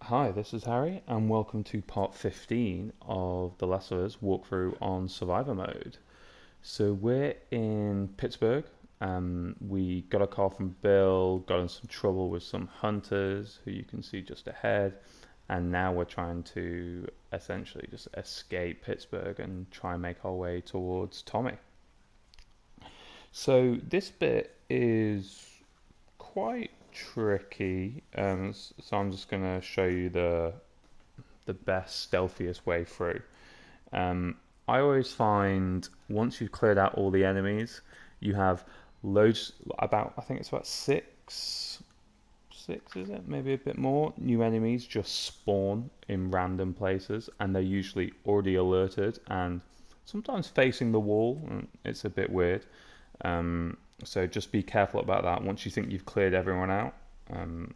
Hi, this is Harry, and welcome to part 15 of The Last of Us walkthrough on Survivor mode. So we're in Pittsburgh. We got a call from Bill, got in some trouble with some hunters who you can see just ahead, and now we're trying to essentially just escape Pittsburgh and try and make our way towards Tommy. So this bit is quite tricky, so I'm just going to show you the best, stealthiest way through. Um, I always find once you've cleared out all the enemies, you have loads, I think it's about six is it? Maybe a bit more new enemies just spawn in random places, and they're usually already alerted and sometimes facing the wall. And it's a bit weird. So just be careful about that. Once you think you've cleared everyone out, um,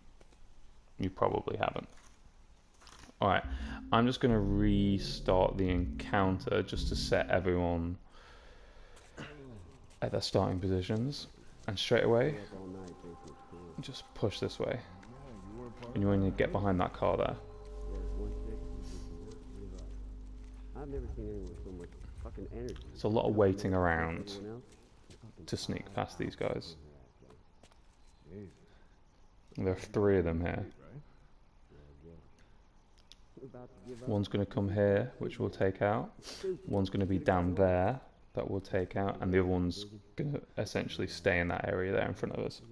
you probably haven't. Alright, I'm just going to restart the encounter just to set everyone at their starting positions. And straight away, just push this way. And you want to get behind that car there. It's a lot of waiting around to sneak past these guys. There are three of them here. One's going to come here, which we'll take out. One's going to be down there, that we'll take out. And the other one's going to essentially stay in that area there in front of us.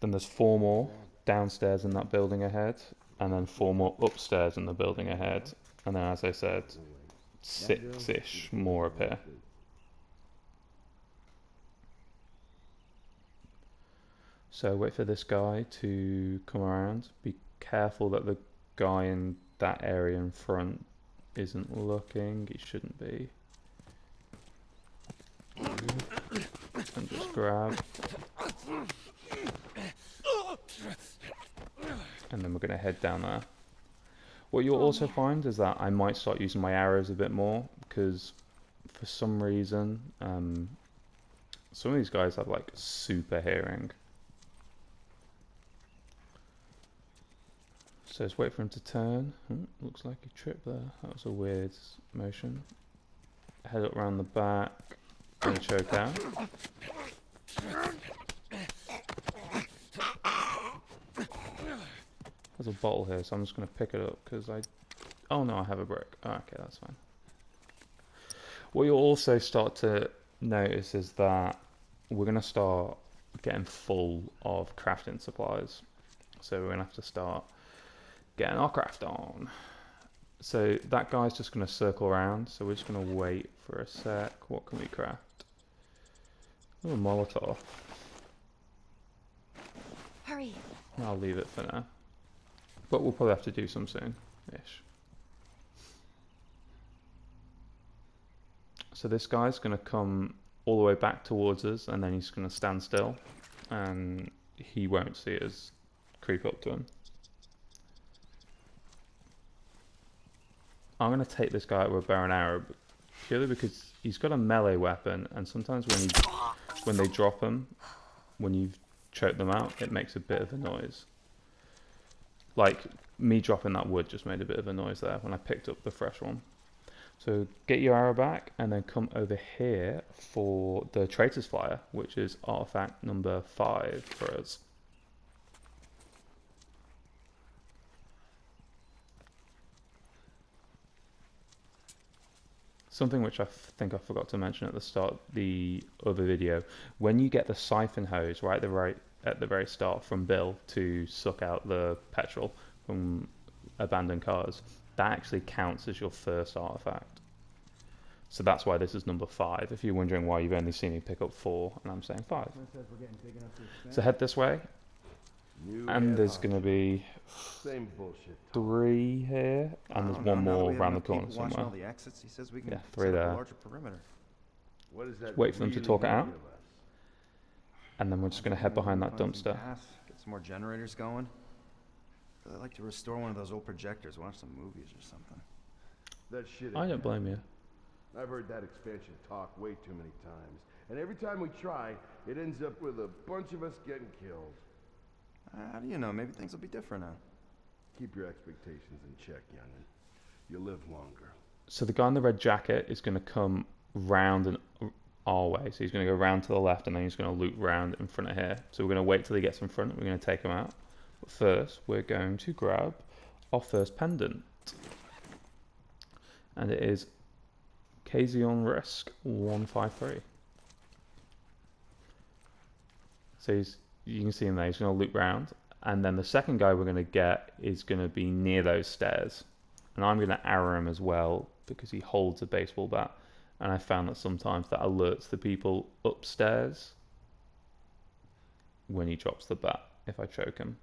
Then there's four more downstairs in that building ahead. And then four more upstairs in the building ahead. And then, as I said, six-ish more up here. So wait for this guy to come around. Be careful that the guy in that area in front isn't looking. He shouldn't be. And just grab. And then we're going to head down there. What you'll also find is that I might start using my arrows a bit more, because for some reason some of these guys have like super hearing. So just wait for him to turn. Looks like he tripped there. That was a weird motion. Head up around the back. Gonna choke out. There's a bottle here, so I'm just gonna pick it up because oh no, I have a brick. Oh, okay, that's fine. What you'll also start to notice is that we're gonna start getting full of crafting supplies. So we're gonna have to start getting our craft on. So that guy's just going to circle around, so we're just going to wait for a sec. What can we craft? Oh, a Molotov. Hurry. I'll leave it for now. But we'll probably have to do some soon-ish. So this guy's going to come all the way back towards us, and then he's going to stand still, and he won't see us creep up to him. I'm going to take this guy out with a bow and arrow, purely because he's got a melee weapon, and sometimes when they drop him, when you've choked them out, it makes a bit of a noise. Like, me dropping that wood just made a bit of a noise there when I picked up the fresh one. So get your arrow back, and then come over here for the Traitor's Flyer, which is artifact number 5 for us. Something which I think I forgot to mention at the start of the other video, when you get the siphon hose right at the very start from Bill to suck out the petrol from abandoned cars, that actually counts as your first artifact. So that's why this is number 5, if you're wondering why you've only seen me pick up 4 and I'm saying 5. So head this way, and there's going to be 3 here, and there's one more around the corner somewhere. All the exits. He says we can Yeah, 3 set up there. a larger perimeter. What is that? Wait for them to talk it out, mean to us? and then we're just going to head behind that Find some dumpster. gas, get some more generators going. I'd like to restore one of those old projectors, watch some movies or something. That shit. I don't blame you. I've heard that expansion talk way too many times, and every time we try, it ends up with a bunch of us getting killed. How do you know? Maybe things will be different now. Keep your expectations in check, youngin. You'll live longer. So the guy in the red jacket is going to come round and our way. So he's going to go round to the left and then he's going to loop round in front of here. So we're going to wait till he gets in front. We're going to take him out. But first, we're going to grab our first pendant. And it is Kazion Risk 153. So you can see him there. He's going to loop round. And then the second guy we're going to get is going to be near those stairs. And I'm going to arrow him as well because he holds a baseball bat. And I found that sometimes that alerts the people upstairs when he drops the bat, if I choke him.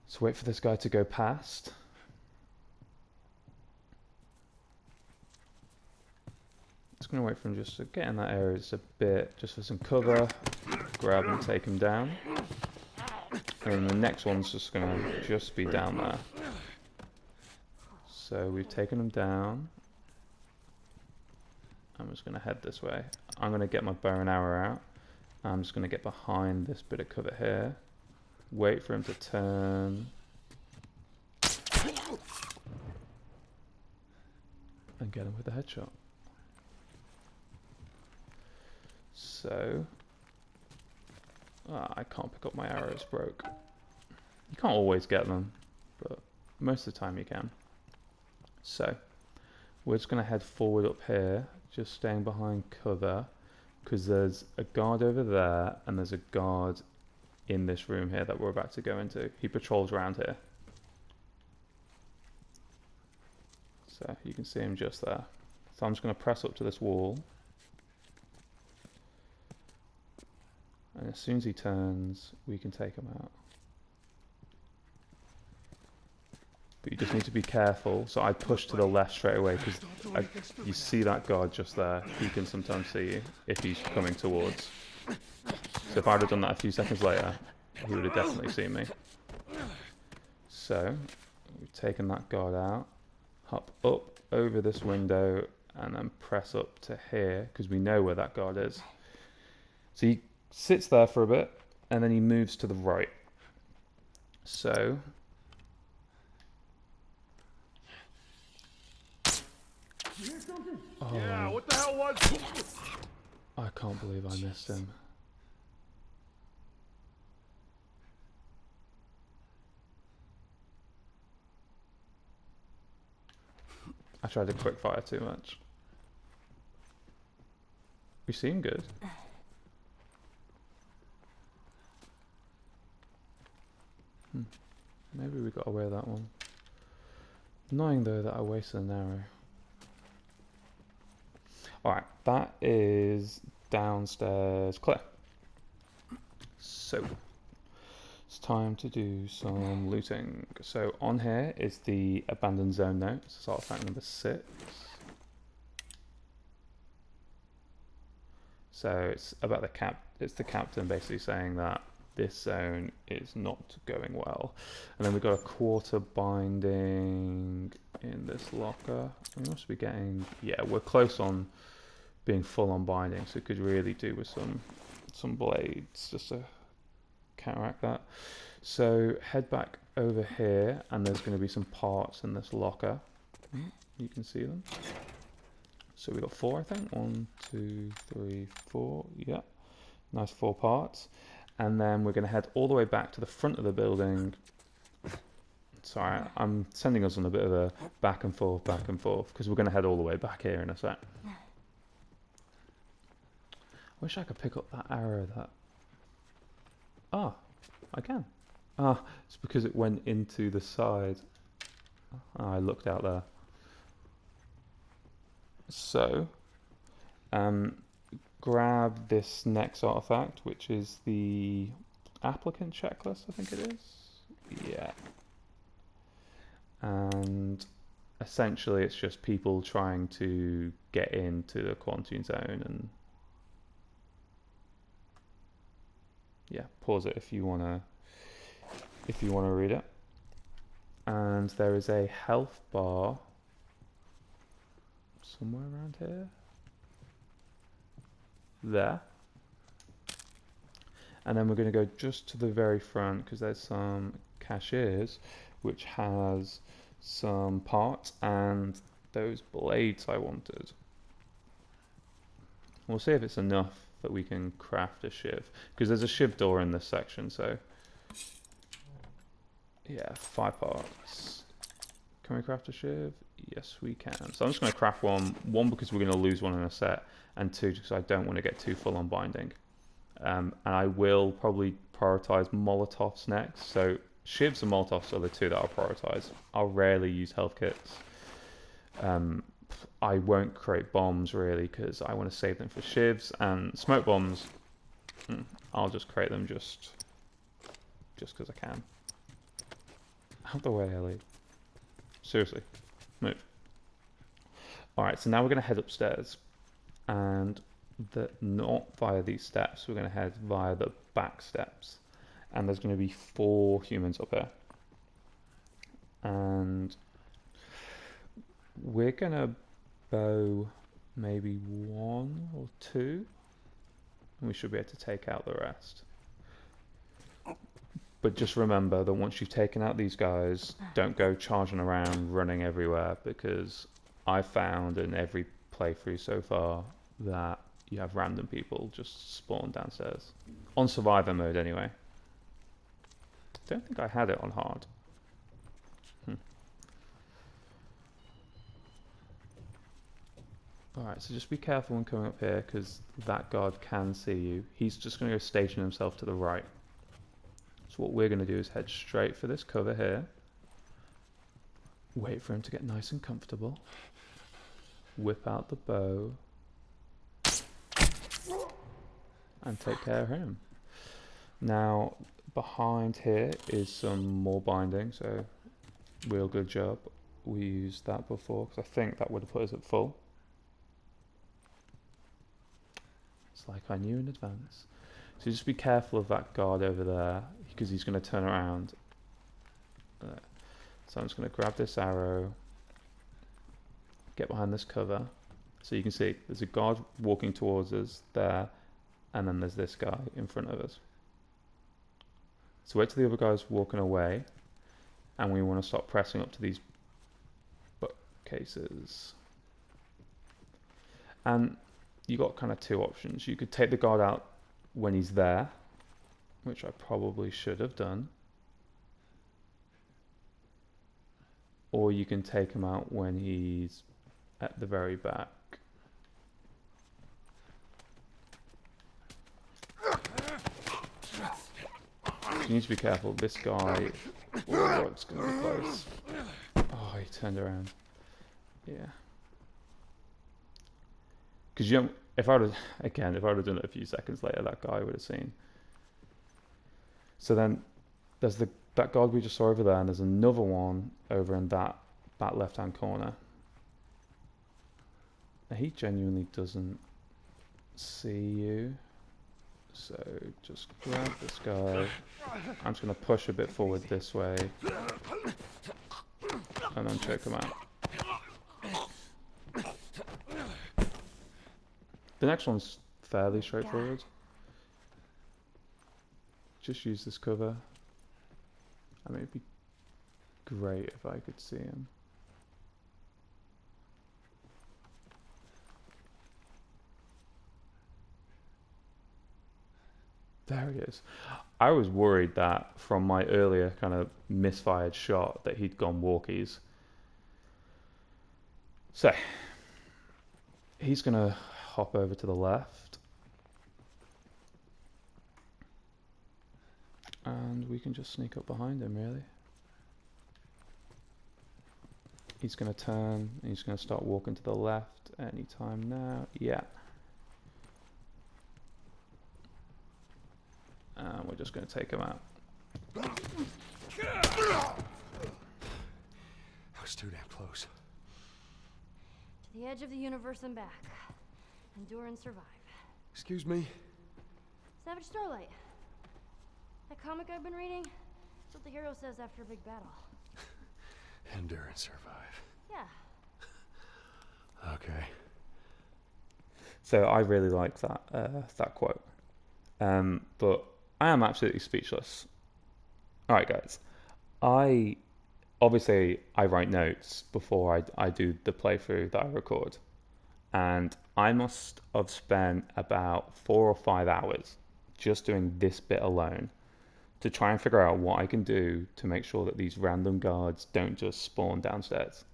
So wait for this guy to go past. Just going to wait for him just to get in that area just a bit, just for some cover. Grab him, take him down. And then the next one's just going to just be down there. So we've taken him down. I'm just going to head this way. I'm going to get my bow and arrow out. I'm just going to get behind this bit of cover here. Wait for him to turn. And get him with a headshot. So... I can't pick up my arrows, broke. You can't always get them, but most of the time you can. So, we're just going to head forward up here, just staying behind cover, because there's a guard over there, and there's a guard in this room here that we're about to go into. He patrols around here. So, you can see him just there. So I'm just going to press up to this wall. And as soon as he turns, we can take him out. But you just need to be careful. So I push to the left straight away because you see that guard just there. He can sometimes see you if he's coming towards. So if I'd have done that a few seconds later, he would have definitely seen me. So we've taken that guard out. Hop up over this window and then press up to here because we know where that guard is. So he sits there for a bit and then he moves to the right. So oh, Yeah, what the hell was... I can't believe I missed him. I tried to quick fire too much. We seem good. Maybe we got away with that one. Annoying though that I wasted an arrow. Alright, that is downstairs clear. So, it's time to do some looting. So on here is the abandoned zone notes, so artifact number 6. So it's about it's the captain basically saying that this zone is not going well. And then we've got a quarter binding in this locker. We must be getting, yeah, we're close on being full on binding, so we could really do with some blades just to counteract that. So head back over here and there's going to be some parts in this locker. You can see them. So we got 4, I think. 1, 2, 3, 4. Yeah, nice 4 parts. And then we're going to head all the way back to the front of the building. Sorry, I'm sending us on a bit of a back and forth, because we're going to head all the way back here in a sec. Wish I could pick up that arrow that... Ah, I can. Ah, it's because it went into the side. Ah, I looked out there. So, grab this next artifact, which is the applicant checklist, I think it is. Yeah. And essentially it's just people trying to get into the quarantine zone, and yeah, pause it if you wanna read it. And there is a health bar somewhere around here. There. And then we're going to go just to the very front because there's some cashiers which has some parts and those blades I wanted. We'll see if it's enough that we can craft a shiv, because there's a shiv door in this section. So yeah, 5 parts. Can we craft a shiv? Yes, we can. So I'm just going to craft one because we're going to lose one in a set, and 2 because I don't want to get too full on binding. And I will probably prioritize Molotovs next. So shivs and Molotovs are the 2 that I'll prioritize. I'll rarely use health kits. I won't create bombs really because I want to save them for shivs, and smoke bombs, I'll just create them just because I can. Out the way, Ellie. Seriously, move. Alright, so now we're going to head upstairs, and not via these steps, we're going to head via the back steps, and there's going to be 4 humans up here, and we're going to bow maybe 1 or 2, and we should be able to take out the rest. But just remember that once you've taken out these guys, don't go charging around, running everywhere, because I've found in every playthrough so far that you have random people just spawn downstairs. On survivor mode anyway. Don't think I had it on hard. Alright, so just be careful when coming up here, because that guard can see you. He's just going to go station himself to the right. So what we're going to do is head straight for this cover here. Wait for him to get nice and comfortable. Whip out the bow. And take care of him. Now, behind here is some more binding, so real good job. We used that before, because I think that would have put us at full. It's like I knew in advance. So just be careful of that guard over there, because he's going to turn around. So I'm just going to grab this arrow, get behind this cover. So you can see there's a guard walking towards us there, and then there's this guy in front of us. So wait till the other guy's walking away, and we want to start pressing up to these bookcases. And you got kind of 2 options. You could take the guard out when he's there, which I probably should have done, or you can take him out when he's at the very back. You need to be careful. This guy, oh, it's going to be close. Oh, he turned around. Yeah. Because if I would have done it a few seconds later, that guy would have seen. So then there's that guard we just saw over there, and there's another one over in that left-hand corner. Now, he genuinely doesn't see you. So just grab this guy. I'm just going to push a bit forward this way, and then choke him out. The next one's fairly straightforward. Just use this cover. I mean, it'd be great if I could see him. There he is. I was worried that from my earlier kind of misfired shot that he'd gone walkies. So, he's going to hop over to the left. And we can just sneak up behind him, really. He's going to turn, and he's going to start walking to the left anytime now. Yeah. And we're just going to take him out. I was too damn close. To the edge of the universe and back. Endure and survive. Excuse me? Savage Starlight. That comic I've been reading? That's what the hero says after a big battle. Endure and survive. Yeah. Okay. So I really like that that quote. But I am absolutely speechless. All right, guys. I obviously I write notes before I do the playthrough that I record, and I must have spent about 4 or 5 hours just doing this bit alone to try and figure out what I can do to make sure that these random guards don't just spawn downstairs.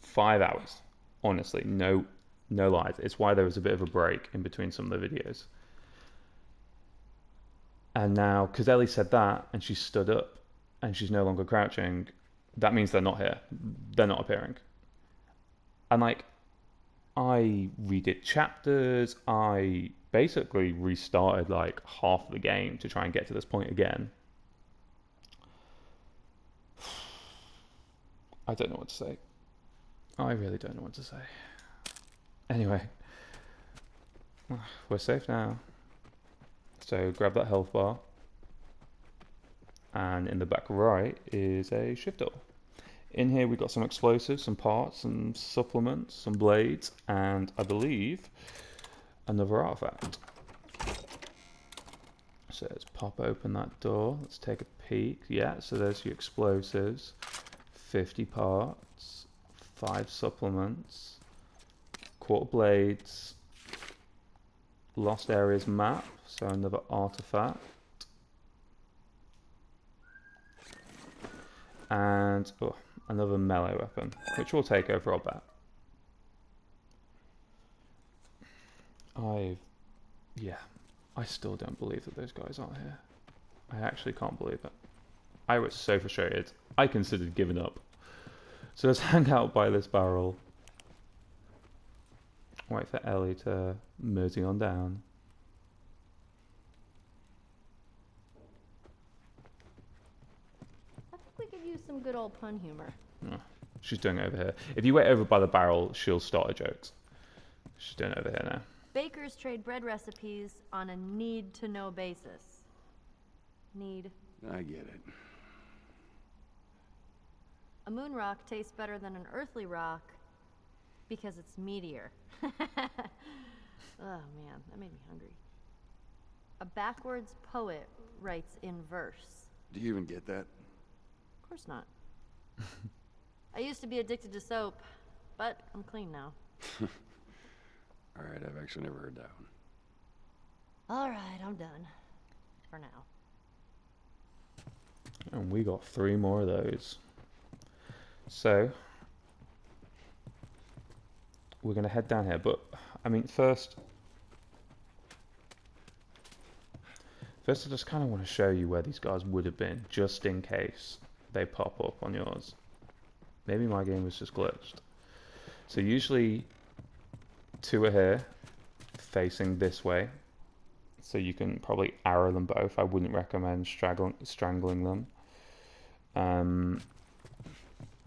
5 hours, honestly, no lies. It's why there was a bit of a break in between some of the videos. And now, because Ellie said that, and she stood up, and she's no longer crouching, that means they're not here. They're not appearing. And like, I redid chapters. I basically restarted like half the game to try and get to this point again. I don't know what to say. I really don't know what to say. Anyway, we're safe now. So grab that health bar. And in the back right is a Shiv Door. In here we've got some explosives, some parts, some supplements, some blades, and I believe another artifact. So let's pop open that door. Let's take a peek. Yeah, so there's your explosives. 50 parts, 5 supplements, quarter blades, lost areas map, so another artifact. And another melee weapon, which we'll take over our bet. I still don't believe that those guys aren't here. I actually can't believe it. I was so frustrated. I considered giving up. So let's hang out by this barrel. Wait for Ellie to mosey on down. I think we could use some good old pun humor. Oh, she's doing it over here. If you wait over by the barrel, she'll start her jokes. She's doing it over here now. Bakers trade bread recipes on a need-to-know basis. Need. I get it. A moon rock tastes better than an earthly rock because it's meatier. Oh man, that made me hungry. A backwards poet writes in verse. Do you even get that? Of course not. I used to be addicted to soap, but I'm clean now. All right, I've actually never heard that one. All right, I'm done. For now. And we got 3 more of those. So we're going to head down here, but I mean first I just kind of want to show you where these guys would have been, just in case they pop up on yours. Maybe my game was just glitched. So usually 2 are here facing this way, so you can probably arrow them both. I wouldn't recommend strangling them.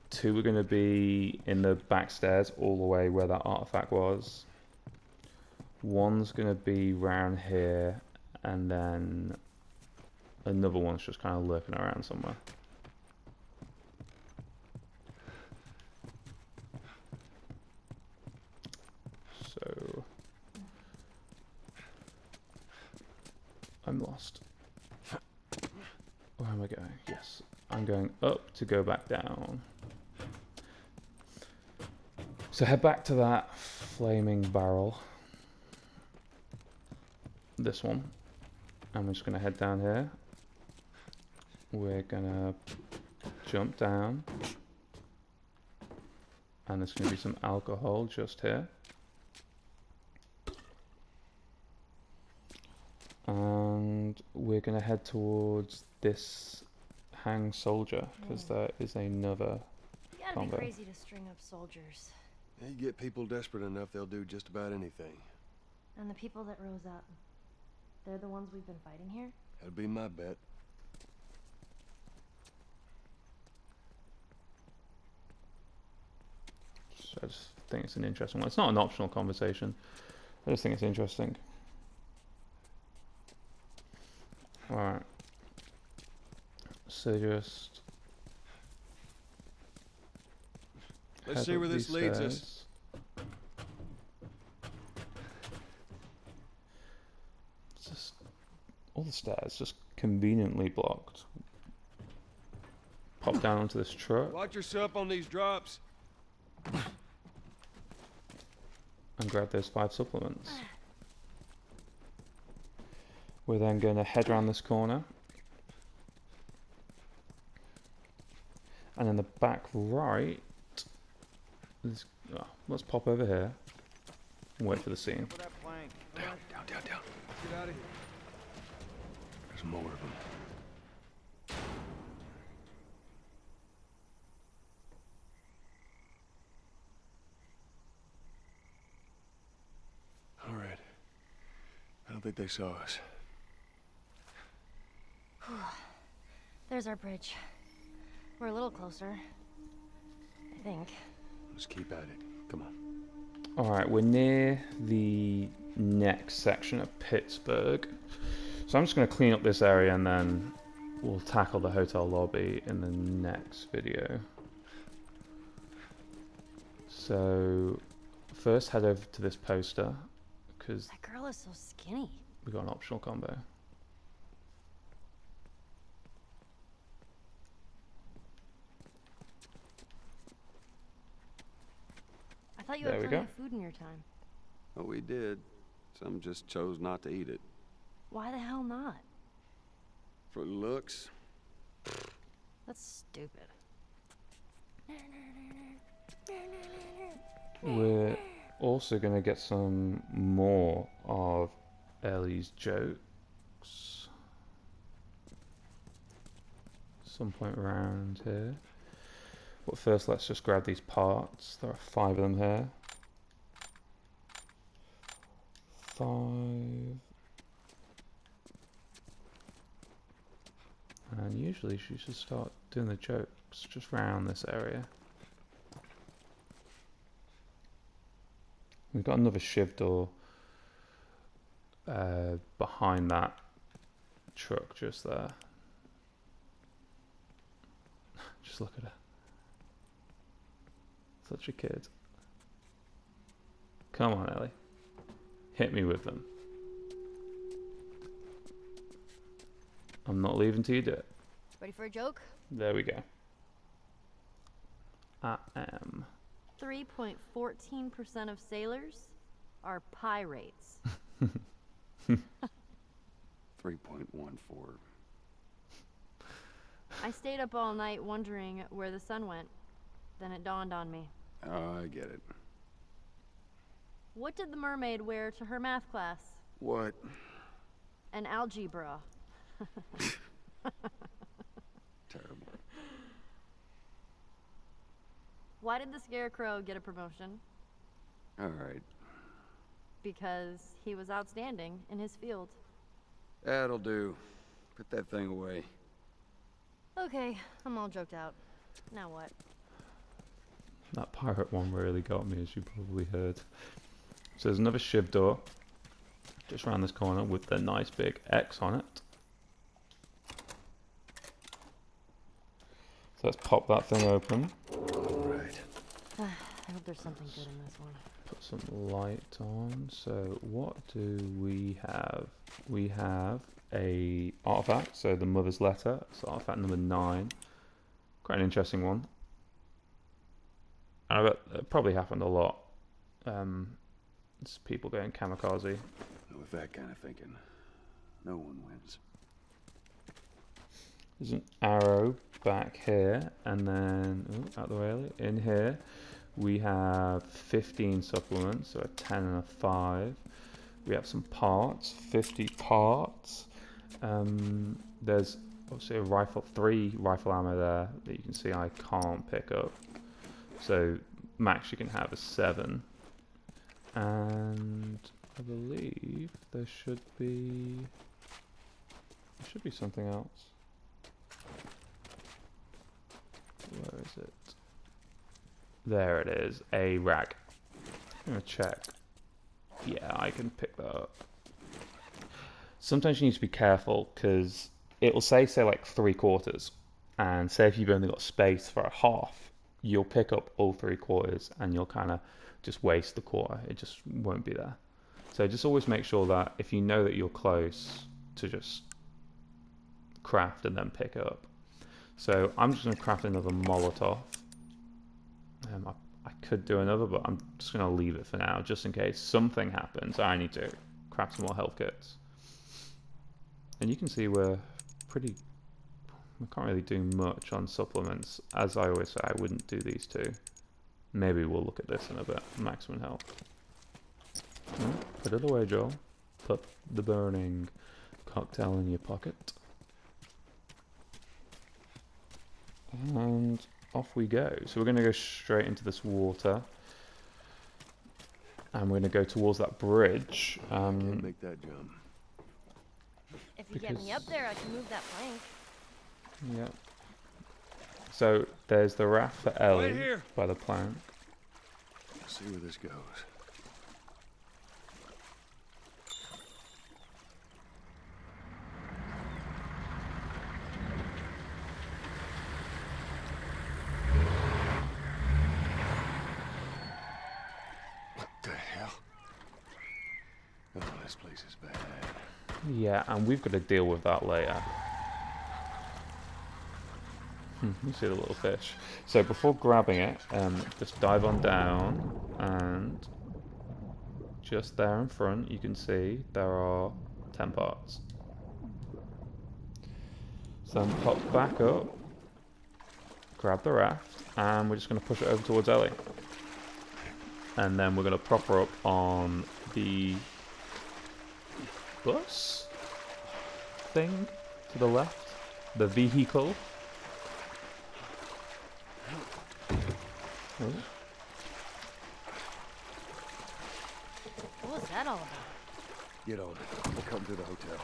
2 are going to be in the back stairs all the way where that artifact was. 1's going to be round here, and then another one's just kind of lurking around somewhere. So I'm lost. Where am I going? Yes, I'm going up to go back down. So head back to that flaming barrel. This one. And we're just going to head down here. We're going to jump down. And there's going to be some alcohol just here. And we're going to head towards this hang soldier, because there is another You gotta Convo. be crazy to string up soldiers. You get people desperate enough, they'll do just about anything. And the people that rose up, they're the ones we've been fighting here? That'd be my bet. So I just think it's an interesting one. It's not an optional conversation. I just think it's interesting. Alright. So just... Let's head see up where this these leads stairs. us. Just all the stairs just conveniently blocked. Pop down onto this truck Watch yourself on these drops. and grab those 5 supplements. We're then going to head around this corner. And in the back right, let's pop over here and wait for the scene. For that plank. Down. Get out of here. There's more of them. All right. I don't think they saw us. There's our bridge. We're a little closer. I think. Let's keep at it. Come on. Alright, we're near the next section of Pittsburgh. So I'm just going to clean up this area and then we'll tackle the hotel lobby in the next video. So first head over to this poster because That girl is so skinny. we got an optional combo. I thought you There had we plenty go. of food in your time. Oh, we did. Some just chose not to eat it. Why the hell not? For looks. That's stupid. We're also going to get some more of Ellie's jokes. Some point around here. But first let's just grab these parts. There are 5 of them here. 5. And usually she should start doing the jokes just around this area. We've got another Shiv Door behind that truck just there. Just look at her. Such a kid. Come on, Ellie. Hit me with them. I'm not leaving till you do it. Ready for a joke? There we go. I am. 3.14% of sailors are pirates. 3.14. I stayed up all night wondering where the sun went. Then it dawned on me. Oh, I get it. What did the mermaid wear to her math class? What? An algebra. Terrible. Why did the scarecrow get a promotion? All right. Because he was outstanding in his field. That'll do. Put that thing away. Okay, I'm all joked out. Now what? That pirate one really got me, as you probably heard. So there's another Shiv Door just around this corner with the nice big X on it. So let's pop that thing open. All right. I hope there's something good in this one. Put some light on. So what do we have? We have a artifact, so the mother's letter. It's artifact number 9. Quite an interesting one. I bet it probably happened a lot. It's people going kamikaze. With that kind of thinking, no one wins. There's an arrow back here, and then out the way in here we have 15 supplements, so a 10 and a 5. We have some parts, 50 parts. There's obviously a rifle, 3 rifle ammo there that you can see I can't pick up. So max you can have is 7. And I believe there should be something else. Where is it? There it is, a rag. I'm gonna check. Yeah, I can pick that up. Sometimes you need to be careful because it will say like 3/4, and say if you've only got space for a half, you'll pick up all 3/4 and you'll kind of just waste the quarter. It just won't be there. So just always make sure that if you know that you're close to just craft and then pick up. So I'm just going to craft another Molotov. I could do another, but I'm just going to leave it for now, just in case something happens. I need to craft some more health kits. And you can see we can't really do much on supplements. As I always say, I wouldn't do these two. Maybe we'll look at this in a bit. Maximum health. Put it away, Joel. Put the burning cocktail in your pocket. And off we go. So we're going to go straight into this water. And we're going to go towards that bridge. Can't make that jump. If you get me up there, I can move that plank. Yeah. So there's the raft for Ellie here. by the plank. Let's see where this goes. What the hell? Oh, this place is bad. Yeah, and we've got to deal with that later. You see the little fish. So before grabbing it, just dive on down, and just there in front you can see there are 10 parts. So then pop back up, grab the raft, and we're just going to push it over towards Ellie. And then we're going to prop her up on the bus thing to the left, the vehicle. Oh. What was that all about? Get on it. We'll come to the hotel.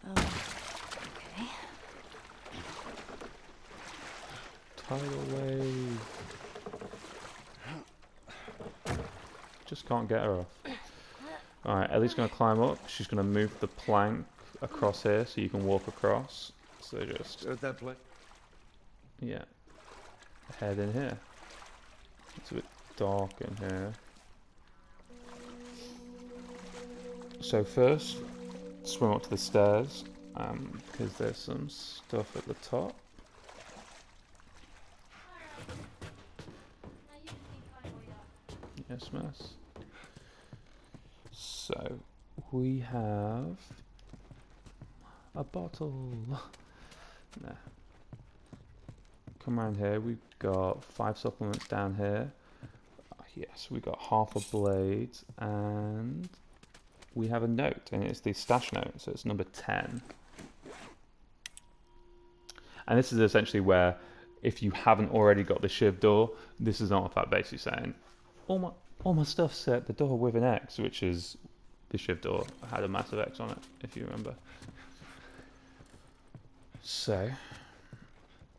Okay. Tidal wave. Just can't get her off. Alright, Ellie's going to climb up. She's going to move the plank across here so you can walk across. So just, There's that place. yeah, head in here. It's a bit dark in here. So first, swim up to the stairs, because there's some stuff at the top. Yes, miss. So, we have a bottle. Nah. Come around here, we've got 5 supplements down here. Yes, we got half a blade, and we have a note, and it's the stash note, so it's number 10. And this is essentially where, if you haven't already got the Shiv Door, this is not that basically saying, all my stuff's at the door with an X, which is the Shiv Door had a massive X on it, if you remember. So,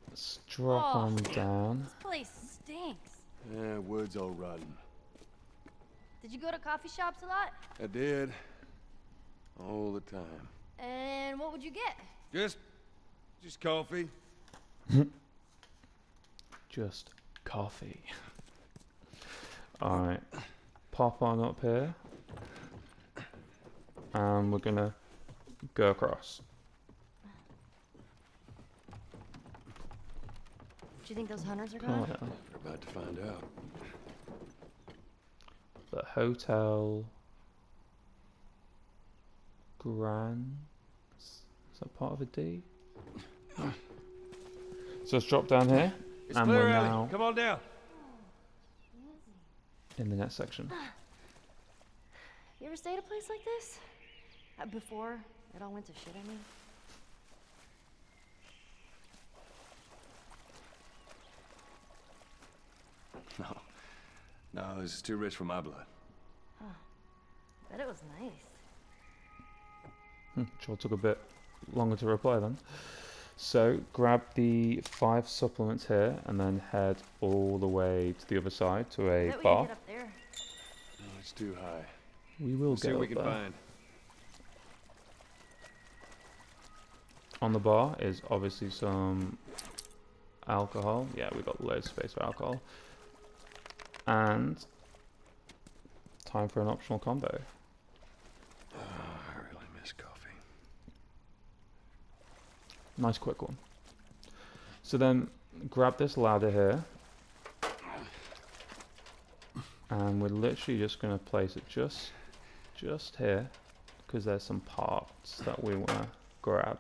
let's drop on down. This place stinks. Yeah, wood's all rotten. Did you go to coffee shops a lot? I did. All the time. And what would you get? Just coffee. Just coffee. Alright, pop on up here. And we're gonna go across. Do you think those hunters are Come on gone? down. We're about to find out. The Hotel Grand. Is that part of a D? No. So let's drop down here, It's and clear, we're Ellie. now Come on down. in the next section. You ever stayed at a place like this? Before it all went to shit, I mean? No, this is too rich for my blood. Bet it was nice. Sure took a bit longer to reply then. So grab the 5 supplements here, and then head all the way to the other side to a Bet we can bar. get up there. No, it's too high. We will We'll see go what we up can there. find. On the bar is obviously some alcohol. Yeah, we've got loads of space for alcohol. And time for an optional combo. Nice quick one. So then grab this ladder here. And we're literally just going to place it just here. Because there's some parts that we want to grab.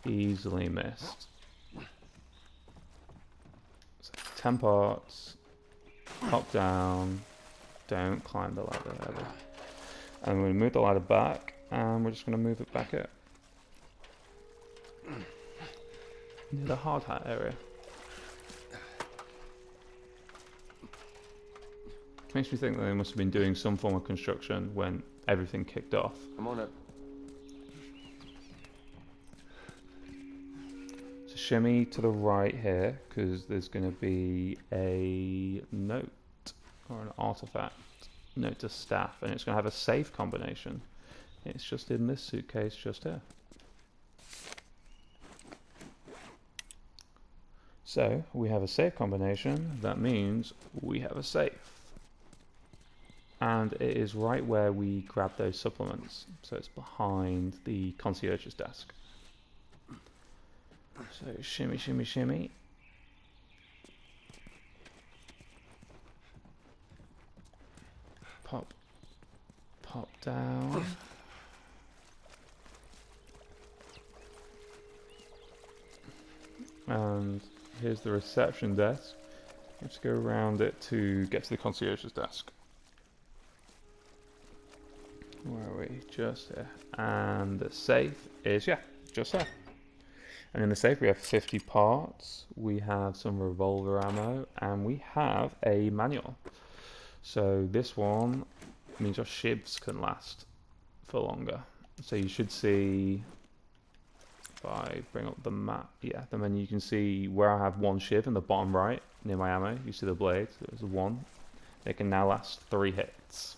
Easily missed. So 10 parts. Hop down. Don't climb the ladder ever. And we're going to move the ladder back. And we're just going to move it back here. Near the hard hat area. Makes me think that they must have been doing some form of construction when everything kicked off. I'm on it. So shimmy to the right here, because there's going to be a note or an artifact. Note to staff, and it's going to have a safe combination. It's just in this suitcase just here. So we have a safe combination. That means we have a safe. And it is right where we grab those supplements. So it's behind the concierge's desk. So shimmy, shimmy, shimmy. Pop. Pop down. And here's the reception desk. Let's go around it to get to the concierge's desk. Where are we? Just here. And the safe is, yeah, just there. And in the safe we have 50 parts, we have some revolver ammo, and we have a manual. So this one means your shivs can last for longer. So you should see, if I bring up the map, yeah, the menu, you can see where I have one shiv in the bottom right, near my ammo. You see the blade, so there's one. They can now last 3 hits.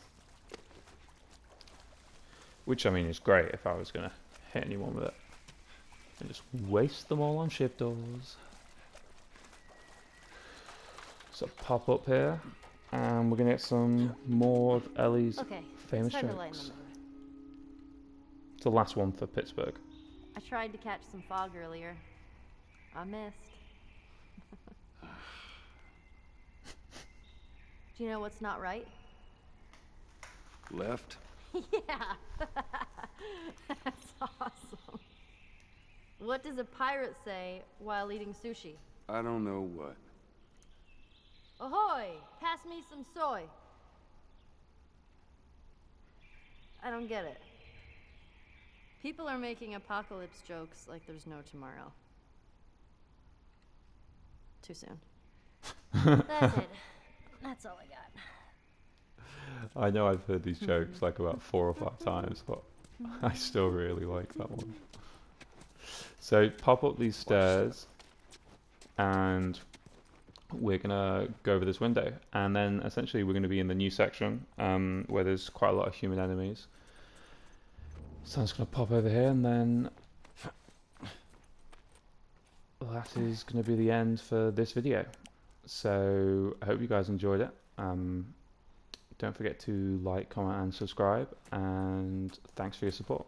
Which, I mean, is great if I was going to hit anyone with it. And just waste them all on Shiv Doors. So pop up here, and we're going to get some more of Ellie's famous jokes. It's the last one for Pittsburgh. I tried to catch some fog earlier. I missed. Do you know what's not right? Left? Yeah. That's awesome. What does a pirate say while eating sushi? I don't know what. Ahoy! Pass me some soy. I don't get it. People are making apocalypse jokes like there's no tomorrow. Too soon. That's it. That's all I got. I know I've heard these jokes like about 4 or 5 times, but I still really like that one. So pop up these stairs, and we're gonna go over this window, and then essentially we're gonna be in the new section where there's quite a lot of human enemies. So I'm just gonna pop over here, and then that is gonna be the end for this video. So I hope you guys enjoyed it. Don't forget to like, comment and subscribe, and thanks for your support.